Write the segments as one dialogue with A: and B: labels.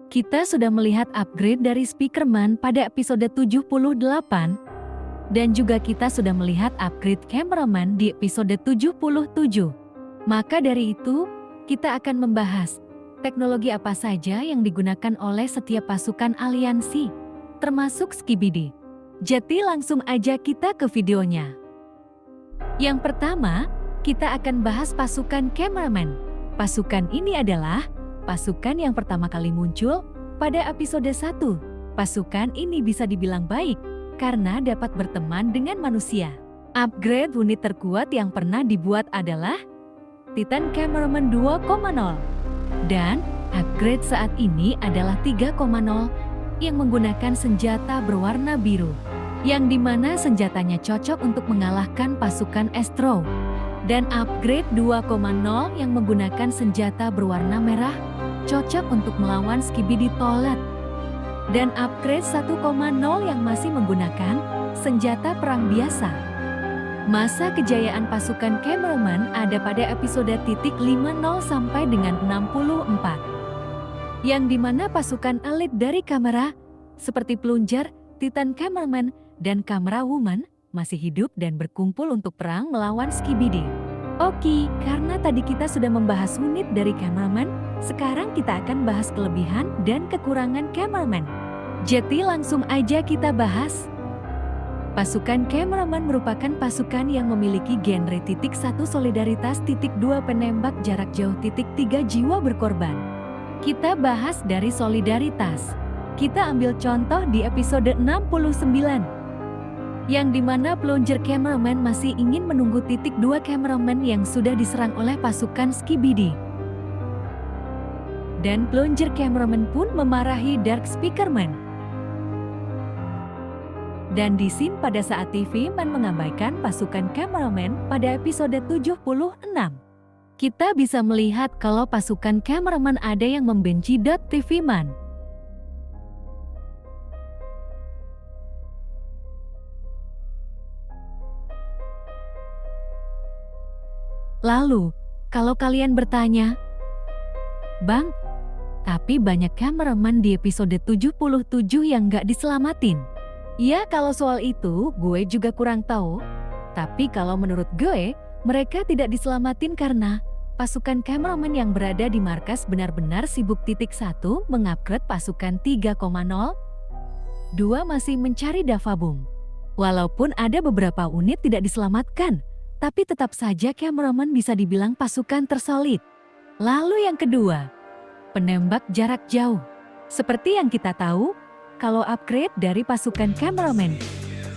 A: Kita sudah melihat upgrade dari Speakerman pada episode 78, dan juga kita sudah melihat upgrade Cameraman di episode 77. Maka dari itu, kita akan membahas teknologi apa saja yang digunakan oleh setiap pasukan aliansi, termasuk Skibidi. Jadi langsung aja kita ke videonya. Yang pertama, kita akan bahas pasukan Cameraman. Pasukan ini adalah pasukan yang pertama kali muncul pada episode 1. Pasukan ini bisa dibilang baik karena dapat berteman dengan manusia. Upgrade unit terkuat yang pernah dibuat adalah Titan Cameraman 2.0. Dan upgrade saat ini adalah 3.0 yang menggunakan senjata berwarna biru. Yang dimana senjatanya cocok untuk mengalahkan pasukan Astro. Dan upgrade 2.0 yang menggunakan senjata berwarna merah cocok untuk melawan Skibidi Toilet. Dan upgrade 1.0 yang masih menggunakan senjata perang biasa. Masa kejayaan pasukan Cameraman ada pada episode titik 50 sampai dengan 64. Yang dimana pasukan elit dari kamera, seperti Plunger, Titan Cameraman, dan Camera Woman, masih hidup dan berkumpul untuk perang melawan Skibidi. Oke, karena tadi kita sudah membahas unit dari Cameraman, sekarang kita akan bahas kelebihan dan kekurangan Cameraman. Jadi langsung aja kita bahas. Pasukan Cameraman merupakan pasukan yang memiliki genre titik 1 solidaritas titik 2 penembak jarak jauh titik 3 jiwa berkorban. Kita bahas dari solidaritas. Kita ambil contoh di episode 69. Yang dimana Plunger Cameraman masih ingin menunggu titik 2 Cameraman yang sudah diserang oleh pasukan Skibidi. Dan Plunger Cameraman pun memarahi Dark Speakerman. Dan di scene pada saat TV Man mengabaikan pasukan Cameraman pada episode 76. Kita bisa melihat kalau pasukan Cameraman ada yang membenci TV Man. Lalu, kalau kalian bertanya, Bang, tapi banyak Cameraman di episode 77 yang gak diselamatin. Ya, kalau soal itu gue juga kurang tahu. Tapi kalau menurut gue, mereka tidak diselamatin karena pasukan Cameraman yang berada di markas benar-benar sibuk titik 1 mengupgrade pasukan 3.0. 2 masih mencari Davabum. Walaupun ada beberapa unit tidak diselamatkan, tapi tetap saja Cameraman bisa dibilang pasukan tersolid. Lalu yang kedua, penembak jarak jauh. Seperti yang kita tahu, kalau upgrade dari pasukan Cameraman,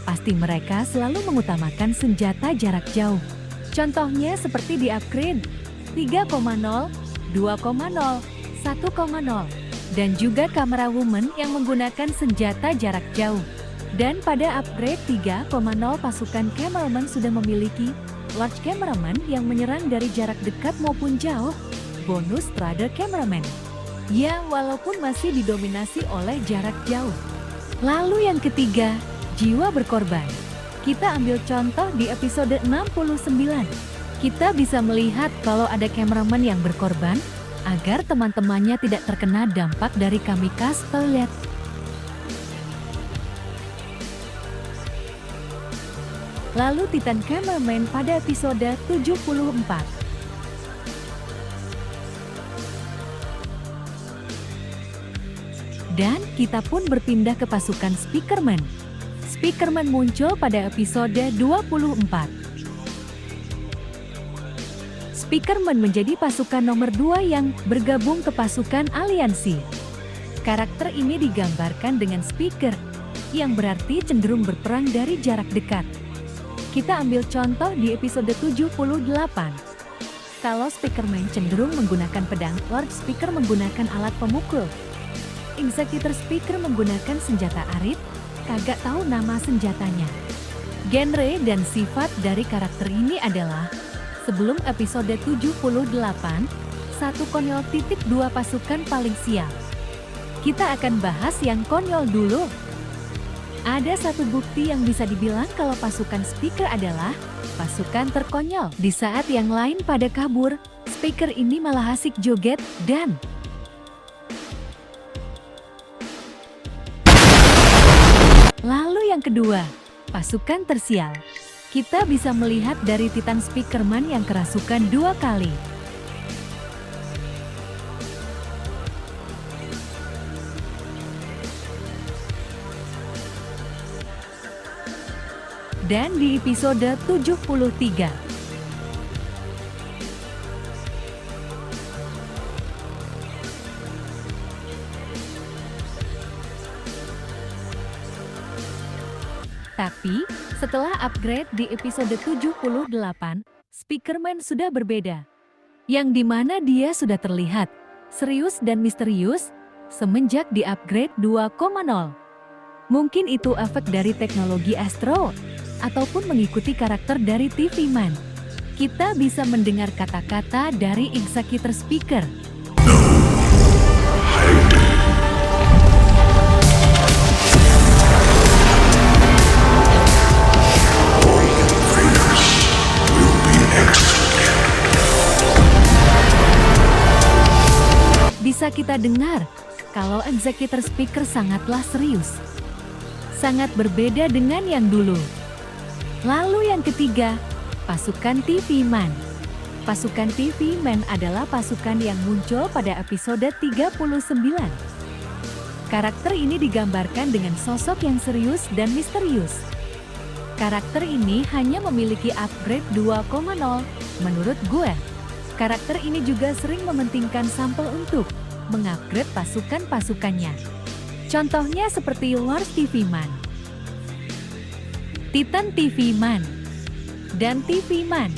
A: pasti mereka selalu mengutamakan senjata jarak jauh. Contohnya seperti di upgrade 3.0, 2.0, 1.0, dan juga Camera Woman yang menggunakan senjata jarak jauh. Dan pada upgrade 3.0 pasukan Cameraman sudah memiliki Large Cameraman yang menyerang dari jarak dekat maupun jauh, bonus Strider Cameraman. Ya, walaupun masih didominasi oleh jarak jauh. Lalu yang ketiga, jiwa berkorban. Kita ambil contoh di episode 69. Kita bisa melihat kalau ada Cameraman yang berkorban, agar teman-temannya tidak terkena dampak dari Kamikaze Toilet. Lalu Titan Cameraman pada episode 74. Dan kita pun berpindah ke pasukan Speakerman. Speakerman muncul pada episode 24. Speakerman menjadi pasukan nomor 2 yang bergabung ke pasukan aliansi. Karakter ini digambarkan dengan speaker, yang berarti cenderung berperang dari jarak dekat. Kita ambil contoh di episode 78. Kalau Speakerman cenderung menggunakan pedang, Lord Speaker menggunakan alat pemukul. Executor Speaker menggunakan senjata arit, kagak tahu nama senjatanya. Genre dan sifat dari karakter ini adalah, sebelum episode 78, satu konyol titik 2 pasukan paling sial. Kita akan bahas yang konyol dulu. Ada satu bukti yang bisa dibilang kalau pasukan Speaker adalah pasukan terkonyol. Di saat yang lain pada kabur, Speaker ini malah asik joget dan Lalu yang kedua, pasukan tersial. Kita bisa melihat dari Titan Speakerman yang kerasukan 2 kali. Dan di episode 73. Tapi, setelah upgrade di episode 78, Speakerman sudah berbeda. Yang dimana dia sudah terlihat serius dan misterius semenjak di upgrade 2.0. Mungkin itu efek dari teknologi Astro, ataupun mengikuti karakter dari TV Man. Kita bisa mendengar kata-kata dari Executor Speaker. Bisa kita dengar kalau Executor Speaker sangatlah serius. Sangat berbeda dengan yang dulu. Lalu yang ketiga, pasukan TV Man. Pasukan TV Man adalah pasukan yang muncul pada episode 39. Karakter ini digambarkan dengan sosok yang serius dan misterius. Karakter ini hanya memiliki upgrade 2.0 menurut gue. Karakter ini juga sering mementingkan sampel untuk mengupgrade pasukan-pasukannya. Contohnya seperti Lord TV Man, Titan TV Man, dan TV Man.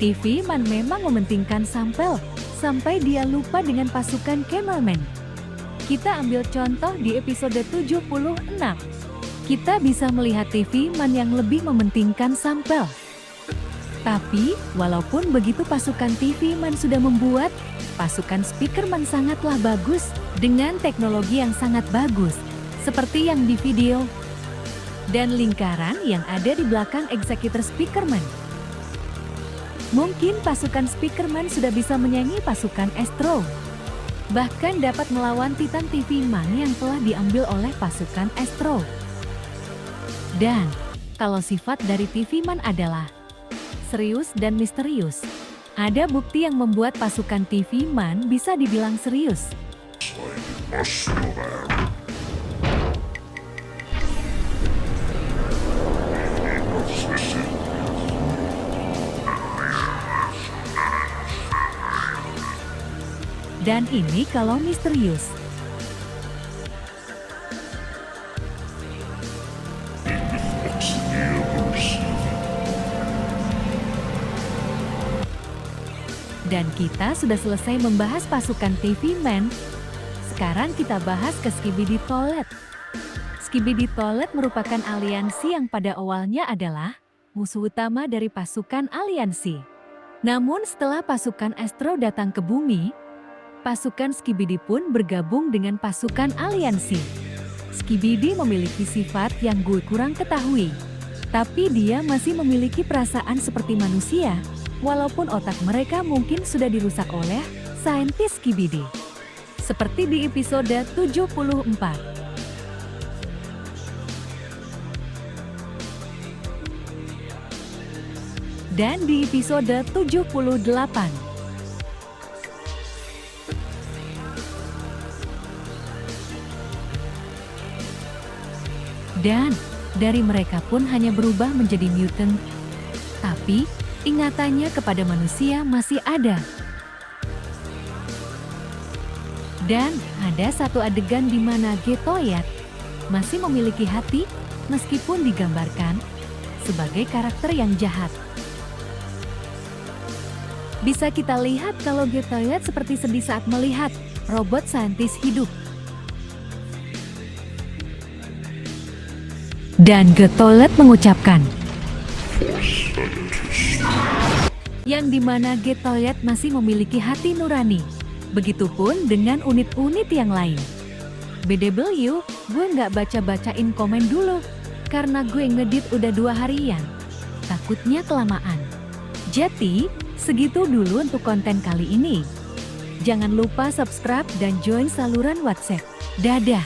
A: TV Man memang mementingkan sampel, sampai dia lupa dengan pasukan cameraman. Kita ambil contoh di episode 76. Kita bisa melihat TV Man yang lebih mementingkan sampel. Tapi, walaupun begitu pasukan TV Man sudah membuat, pasukan Speakerman sangatlah bagus dengan teknologi yang sangat bagus, seperti yang di video. Dan lingkaran yang ada di belakang Executor Speakerman. Mungkin pasukan Speakerman sudah bisa menyaingi pasukan Astro. Bahkan dapat melawan Titan TV Man yang telah diambil oleh pasukan Astro. Dan, kalau sifat dari TV Man adalah serius dan misterius, ada bukti yang membuat pasukan TV Man bisa dibilang serius. Dan ini kalau misterius. Dan kita sudah selesai membahas pasukan TV Man. Sekarang kita bahas ke Skibidi Toilet. Skibidi Toilet merupakan aliansi yang pada awalnya adalah musuh utama dari pasukan aliansi. Namun setelah pasukan Astro datang ke bumi, pasukan Skibidi pun bergabung dengan pasukan aliansi. Skibidi memiliki sifat yang gue kurang ketahui. Tapi dia masih memiliki perasaan seperti manusia. Walaupun otak mereka mungkin sudah dirusak oleh saintis Skibidi. Seperti di episode 74. Dan di episode 78. Dan dari mereka pun hanya berubah menjadi mutant. Tapi ingatannya kepada manusia masih ada. Dan ada satu adegan di mana Getoyat masih memiliki hati meskipun digambarkan sebagai karakter yang jahat. Bisa kita lihat kalau Getoyat seperti sedih saat melihat robot saintis hidup. Dan Getoyat mengucapkan, yang dimana Getoyat masih memiliki hati nurani. Begitupun dengan unit-unit yang lain. BDW, gue nggak baca-bacain komen dulu, karena gue ngedit udah 2 harian. Takutnya kelamaan. Jadi, segitu dulu untuk konten kali ini. Jangan lupa subscribe dan join saluran WhatsApp. Dadah!